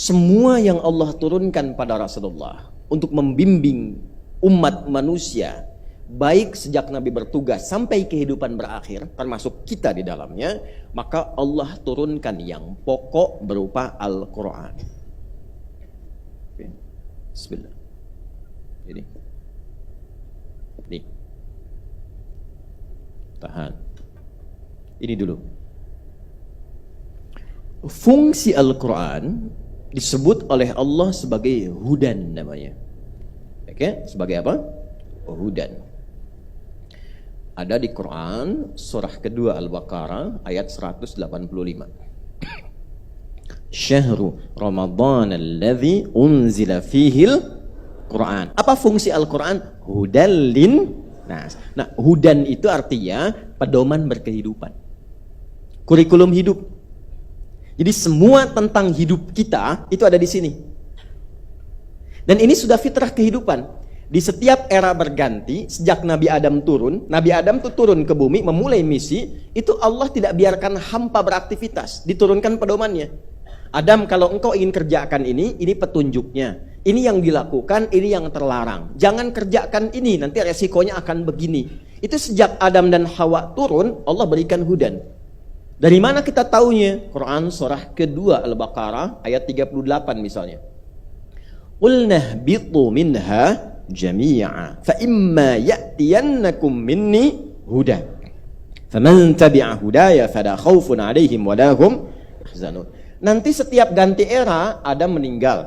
semua yang Allah turunkan pada Rasulullah untuk membimbing umat manusia, baik sejak Nabi bertugas sampai kehidupan berakhir, termasuk kita di dalamnya, maka Allah turunkan yang pokok berupa Al-Quran. Oke. Bismillah. Ini. Tahan. Ini dulu. Fungsi Al-Quran disebut oleh Allah sebagai hudan namanya. Oke, sebagai apa? Hudan. Ada di Quran surah kedua Al-Baqarah ayat 185. Syahru Ramadan alladzi unzila fihil Quran. Apa fungsi Al-Quran? Hudan lin nas. Nah, hudan itu artinya pedoman berkehidupan. Kurikulum hidup. Jadi semua tentang hidup kita itu ada di sini. Dan ini sudah fitrah kehidupan. Di setiap era berganti, sejak Nabi Adam turun, Nabi Adam itu turun ke bumi, memulai misi, itu Allah tidak biarkan hampa beraktivitas, diturunkan pedomannya. Adam, kalau engkau ingin kerjakan ini petunjuknya. Ini yang dilakukan, ini yang terlarang. Jangan kerjakan ini, nanti resikonya akan begini. Itu sejak Adam dan Hawa turun, Allah berikan hudan. Dari mana kita taunya? Quran surah kedua Al-Baqarah ayat 38 misalnya. Qulna bitu minha jami'a fa imma ya'tiyannakum minni huda faman tabi'a hudaya fala khaufun 'alaihim wa lahum yahzanun. Nanti setiap ganti era Adam meninggal.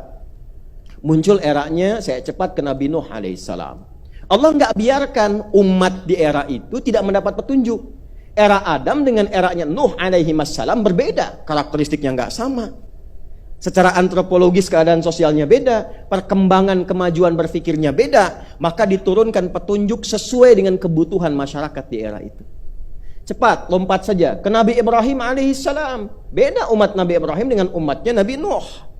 Muncul eranya saya cepat ke Nabi Nuh alaihissalam. Allah nggak biarkan umat di era itu tidak mendapat petunjuk. Era Adam dengan eranya Nuh alaihissalam berbeda, karakteristiknya nggak sama. Secara antropologis keadaan sosialnya beda, perkembangan kemajuan berpikirnya beda, maka diturunkan petunjuk sesuai dengan kebutuhan masyarakat di era itu. Cepat, lompat saja ke Nabi Ibrahim alaihissalam. Beda umat Nabi Ibrahim dengan umatnya Nabi Nuh.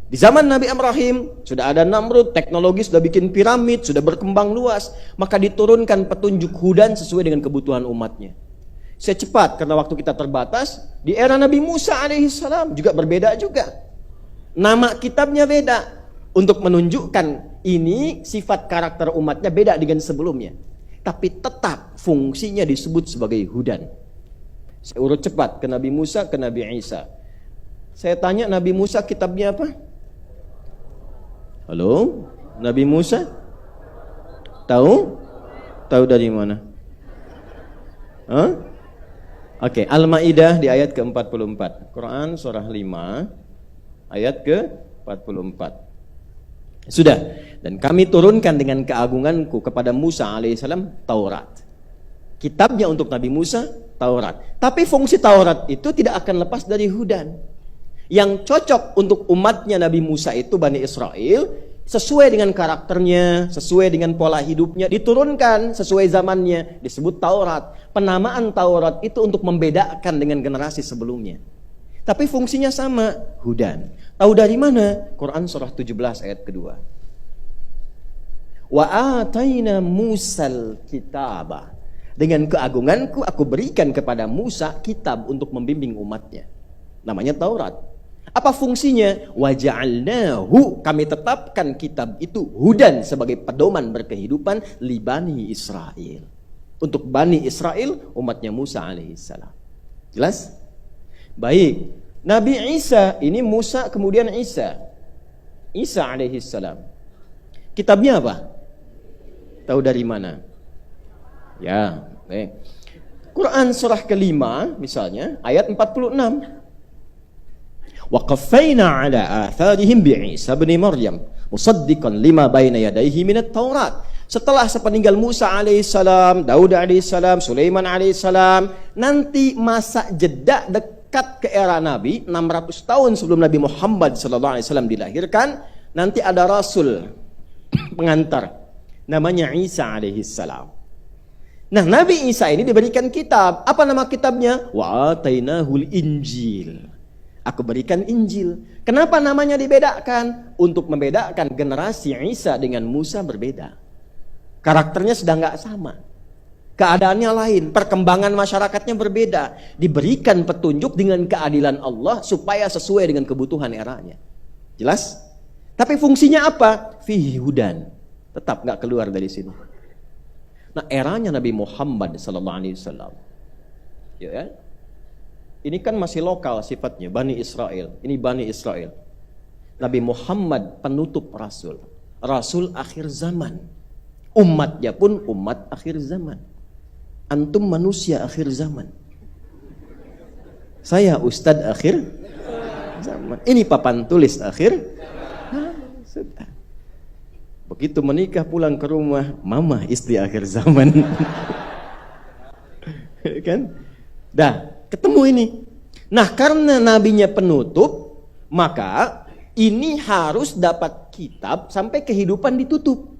Di zaman Nabi Ibrahim sudah ada Namrud, teknologi sudah bikin piramid, sudah berkembang luas, maka diturunkan petunjuk hudan sesuai dengan kebutuhan umatnya. Saya cepat karena waktu kita terbatas. Di era Nabi Musa alaihissalam juga berbeda juga. Nama kitabnya beda untuk menunjukkan ini sifat karakter umatnya beda dengan sebelumnya. Tapi tetap fungsinya disebut sebagai hudan. Saya urut cepat ke Nabi Musa, ke Nabi Isa. Saya tanya Nabi Musa kitabnya apa? Halo? Nabi Musa? Tahu? Tahu dari mana? Hah? Oke, Al-Maidah di ayat ke-44. Quran surah 5 ayat ke-44. Sudah. Dan kami turunkan dengan keagunganku kepada Musa alaihissalam Taurat. Kitabnya untuk Nabi Musa Taurat. Tapi fungsi Taurat itu tidak akan lepas dari hudan. Yang cocok untuk umatnya Nabi Musa itu Bani Israel, sesuai dengan karakternya, sesuai dengan pola hidupnya, diturunkan sesuai zamannya, disebut Taurat. Penamaan Taurat itu untuk membedakan dengan generasi sebelumnya. Tapi fungsinya sama, hudan. Tahu dari mana? Quran surah 17 ayat kedua. Wa ataina Musal kitaba. Dengan keagunganku aku berikan kepada Musa kitab untuk membimbing umatnya. Namanya Taurat. Apa fungsinya? Waja'alnahu, kami tetapkan kitab itu hudan sebagai pedoman berkehidupan li Bani Israel. Untuk Bani Israel, umatnya Musa alaihissalam. Jelas? Baik. Nabi Isa, ini Musa kemudian Isa. Isa alaihissalam. Kitabnya apa? Tahu dari mana? Ya, baik. Quran surah kelima misalnya ayat 46. Wa qaffayna ala atharihim bi Isa bin Maryam musaddiqan lima baina yadayhi minat Taurat. Setelah sepeninggal Musa alaihissalam, Daud alaihissalam, Sulaiman alaihissalam, nanti masa jeda dekat ke era Nabi 600 tahun sebelum Nabi Muhammad sallallahu alaihi wasallam dilahirkan, nanti ada rasul pengantar namanya Isa alaihissalam. Nah, Nabi Isa ini diberikan kitab. Apa nama kitabnya? Wa atainahul Injil. Aku berikan Injil. Kenapa namanya dibedakan? Untuk membedakan generasi Isa dengan Musa berbeda. Karakternya sedang nggak sama. Keadaannya lain. Perkembangan masyarakatnya berbeda. Diberikan petunjuk dengan keadilan Allah supaya sesuai dengan kebutuhan eranya. Jelas? Tapi fungsinya apa? Fihi hudan. Tetap nggak keluar dari sini. Nah, eranya Nabi Muhammad SAW. Ya kan? Ini kan masih lokal sifatnya, Bani Israel. Ini Bani Israel. Nabi Muhammad penutup Rasul. Rasul akhir zaman. Umatnya pun umat akhir zaman. Antum manusia akhir zaman. Saya Ustadz akhir zaman. Ini papan tulis akhir. Sudah. Begitu menikah pulang ke rumah, mama istri akhir zaman. Kan? Dah, ketemu ini. Nah, karena nabinya penutup, maka ini harus dapat kitab sampai kehidupan ditutup.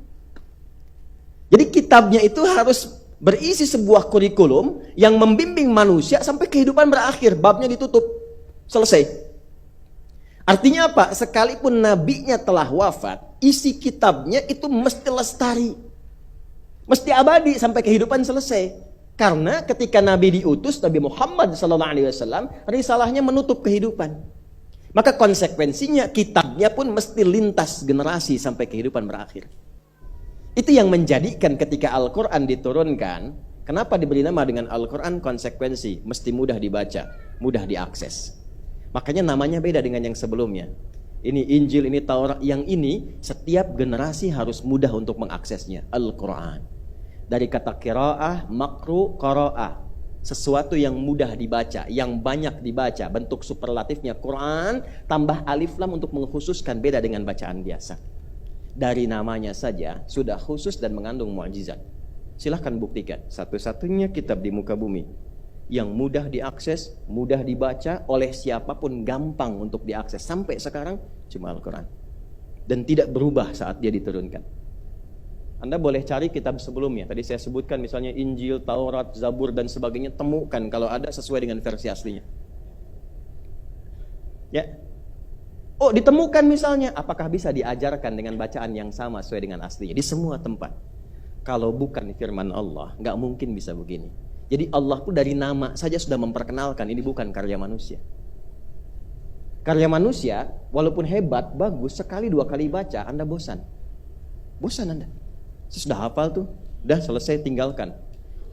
Jadi kitabnya itu harus berisi sebuah kurikulum yang membimbing manusia sampai kehidupan berakhir, babnya ditutup. Selesai. Artinya apa? Sekalipun nabinya telah wafat, isi kitabnya itu mesti lestari. Mesti abadi sampai kehidupan selesai. Karena ketika Nabi diutus, Nabi Muhammad SAW, risalahnya menutup kehidupan. Maka konsekuensinya kitabnya pun mesti lintas generasi sampai kehidupan berakhir. Itu yang menjadikan ketika Al-Quran diturunkan, kenapa diberi nama dengan Al-Quran? Konsekuensi, mesti mudah dibaca, mudah diakses. Makanya namanya beda dengan yang sebelumnya. Ini Injil, ini Taurat. Yang ini setiap generasi harus mudah untuk mengaksesnya. Al-Quran. Dari kata qiraah, makru, qara'ah. Sesuatu yang mudah dibaca, yang banyak dibaca. Bentuk superlatifnya Quran, tambah alif lam untuk mengkhususkan, beda dengan bacaan biasa. Dari namanya saja sudah khusus dan mengandung mukjizat. Silahkan buktikan. Satu-satunya kitab di muka bumi yang mudah diakses, mudah dibaca oleh siapapun, gampang untuk diakses sampai sekarang, cuma Al-Quran. Dan tidak berubah saat dia diturunkan. Anda boleh cari kitab sebelumnya. Tadi saya sebutkan misalnya Injil, Taurat, Zabur dan sebagainya, temukan kalau ada sesuai dengan versi aslinya. Ya. Oh, ditemukan misalnya, apakah bisa diajarkan dengan bacaan yang sama sesuai dengan aslinya di semua tempat? Kalau bukan firman Allah, nggak mungkin bisa begini. Jadi Allah pun dari nama saja sudah memperkenalkan ini bukan karya manusia. Karya manusia walaupun hebat, bagus, sekali dua kali baca Anda bosan. Bosan Anda. Saya sudah hafal tuh, udah selesai tinggalkan.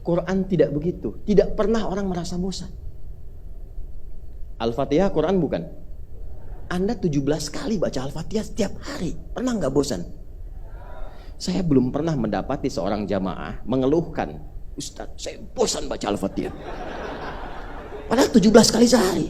Quran tidak begitu. Tidak pernah orang merasa bosan. Al-Fatihah Quran bukan? Anda 17 kali baca Al-Fatihah setiap hari. Pernah nggak bosan? Saya belum pernah mendapati seorang jamaah mengeluhkan, Ustaz, saya bosan baca Al-Fatihah. Padahal 17 kali sehari.